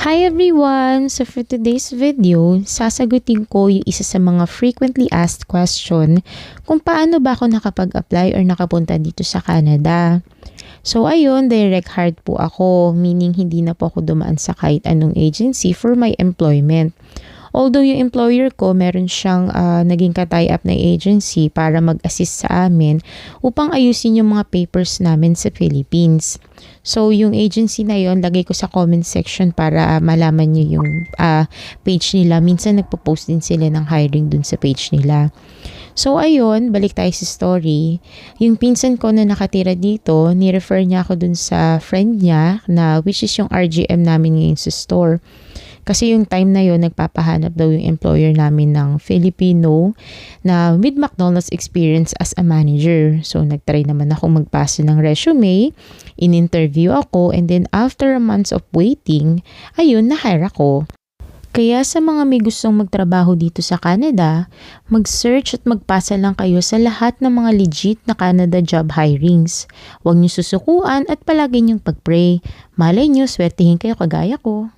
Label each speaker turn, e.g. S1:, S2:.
S1: Hi everyone! So for today's video, sasagutin ko yung isa sa mga frequently asked question kung paano ba ako nakapag-apply or nakapunta dito sa Canada. So ayun, direct hire po ako, meaning hindi na po ako dumaan sa kahit anong agency for my employment. Although yung employer ko, meron siyang naging ka-tie up na agency para mag-assist sa amin upang ayusin yung mga papers namin sa Philippines. So yung agency na yon, lagay ko sa comment section para malaman nyo yung page nila. Minsan nagpo-post din sila ng hiring dun sa page nila. So ayun, balik tayo sa story. Yung pinsan ko na nakatira dito, ni-refer niya ako dun sa friend niya na which is yung RGM namin ngayon sa store. Kasi yung time na yon nagpapahanap daw yung employer namin ng Filipino na with McDonald's experience as a manager. So nagtry naman ako magpasa ng resume, in-interview ako, and then after a month of waiting, ayun, na-hire ako. Kaya sa mga may gustong magtrabaho dito sa Canada, mag-search at magpasa lang kayo sa lahat ng mga legit na Canada job hirings. Huwag niyo susukuan at palagi niyong pag-pray. Malay niyo, swertihin kayo kagaya ko.